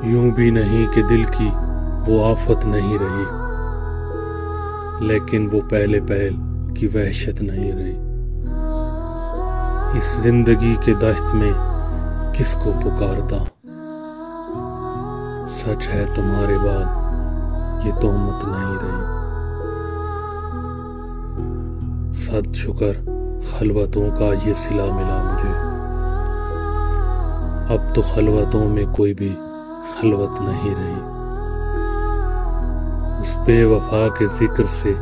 یوں بھی نہیں کہ دل کی وہ آفت نہیں رہی، لیکن وہ پہلے پہل کی وحشت نہیں رہی۔ اس زندگی کے دشت میں کس کو پکارتا، سچ ہے تمہارے بعد یہ تہمت نہیں رہی۔ صد شکر خلوتوں کا یہ صلہ ملا مجھے، اب تو خلوتوں میں کوئی بھی خلوت نہیں رہی۔ اس بے وفا کے ذکر سے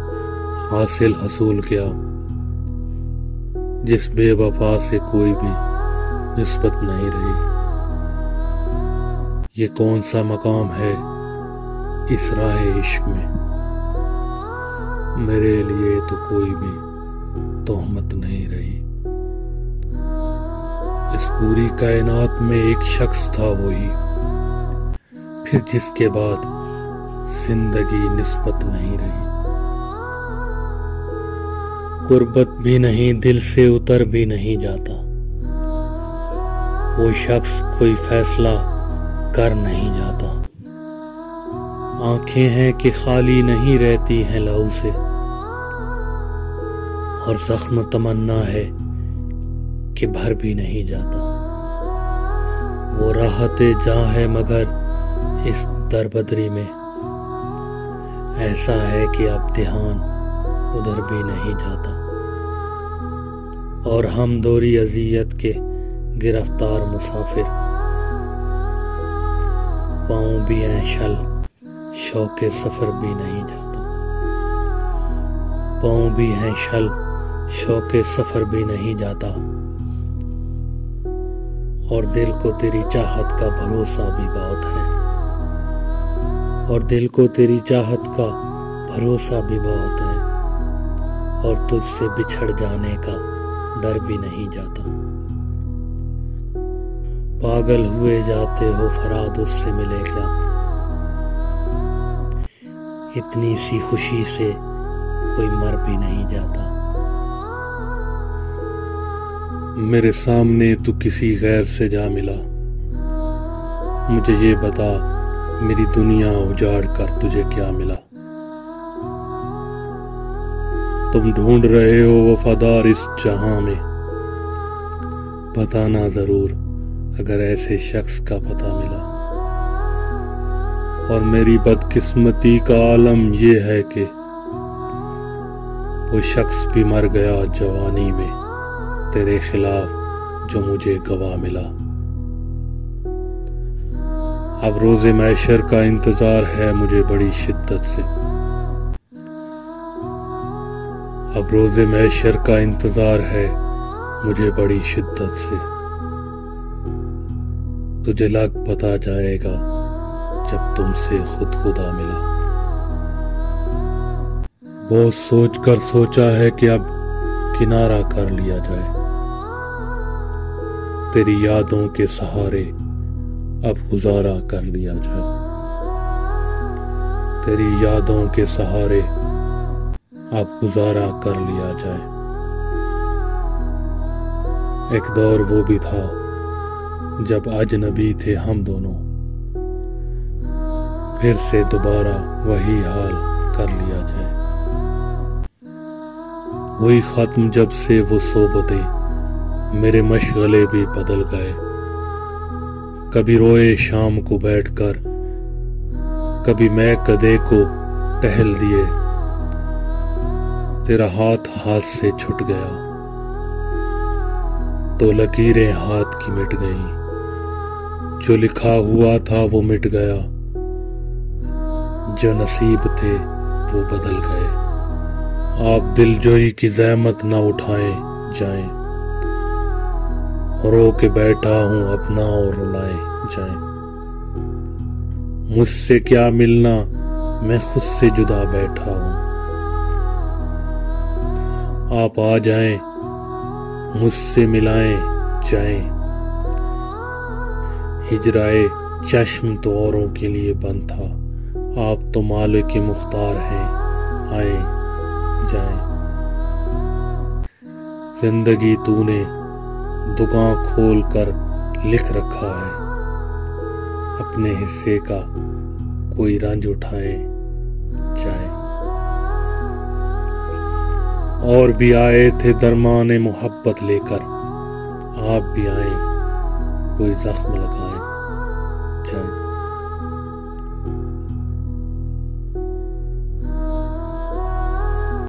حاصل حصول کیا، جس بے وفا سے کوئی بھی نسبت نہیں رہی۔ یہ کون سا مقام ہے اس راہ عشق میں، میرے لیے تو کوئی بھی تہمت نہیں رہی۔ اس پوری کائنات میں ایک شخص تھا وہی، پھر جس کے بعد زندگی نسبت نہیں رہی۔ قربت بھی نہیں دل سے اتر بھی نہیں جاتا، وہ شخص کوئی فیصلہ کر نہیں جاتا۔ آنکھیں ہیں کہ خالی نہیں رہتی ہیں لہو سے، اور زخم تمنا ہے کہ بھر بھی نہیں جاتا۔ وہ راحت جاں ہے مگر اس دربدری میں، ایسا ہے کہ اب دھیان ادھر بھی نہیں جاتا۔ اور ہم دوری اذیت کے گرفتار مسافر، پاؤں بھی ہیں شل شوق سفر بھی نہیں جاتا۔ پاؤں بھی ہیں شل شوق سفر بھی نہیں جاتا، اور دل کو تیری چاہت کا بھروسہ بھی بہت ہے، اور دل کو تیری چاہت کا بھروسہ بھی بہت ہے، اور تجھ سے بچھڑ جانے کا ڈر بھی نہیں جاتا۔ پاگل ہوئے جاتے ہو فراد اس سے ملے کیا، اتنی سی خوشی سے کوئی مر بھی نہیں جاتا۔ میرے سامنے تو کسی غیر سے جا ملا، مجھے یہ بتا میری دنیا اجاڑ کر تجھے کیا ملا۔ تم ڈھونڈ رہے ہو وفادار اس جہاں میں، بتانا ضرور اگر ایسے شخص کا پتہ ملا۔ اور میری بدقسمتی کا عالم یہ ہے کہ وہ شخص بھی مر گیا جوانی میں تیرے خلاف جو مجھے گواہ ملا۔ اب روز محشر کا انتظار ہے مجھے بڑی شدت سے، اب روز محشر کا انتظار ہے مجھے بڑی شدت سے۔ تجھے لگ پتا جائے گا جب تم سے خود خدا ملا۔ بہت سوچ کر سوچا ہے کہ اب کنارہ کر لیا جائے، تیری یادوں کے سہارے اب گزارا کر لیا جائے، تیری یادوں کے سہارے اب گزارا کر لیا جائے۔ ایک دور وہ بھی تھا جب اجنبی تھے ہم دونوں، پھر سے دوبارہ وہی حال کر لیا جائے۔ وہی ختم جب سے وہ صحبتیں، میرے مشغلے بھی بدل گئے۔ کبھی روئے شام کو بیٹھ کر، کبھی میں کدے کو ٹہل دیے، تیرا ہاتھ ہاتھ سے چھٹ گیا تو لکیریں ہاتھ کی مٹ گئیں، جو لکھا ہوا تھا وہ مٹ گیا، جو نصیب تھے وہ بدل گئے۔ آپ دل جوئی کی زحمت نہ اٹھائیں جائیں، رو کے بیٹھا ہوں اپنا اور رلائیں جائیں۔ مجھ سے کیا ملنا میں خود سے جدا بیٹھا ہوں، آپ آ جائیں مجھ سے ملائیں جائیں۔ ہجرائے چشم تو اوروں کے لیے بند تھا، آپ تو مالک مختار ہیں، آئیں جائیں۔ زندگی تو نے دکان کھول کر لکھ رکھا ہے، اپنے حصے کا کوئی رنج اٹھائے جائے۔ اور بھی آئے تھے درمان محبت لے کر، آپ بھی آئیں کوئی زخم لگائیں جائے۔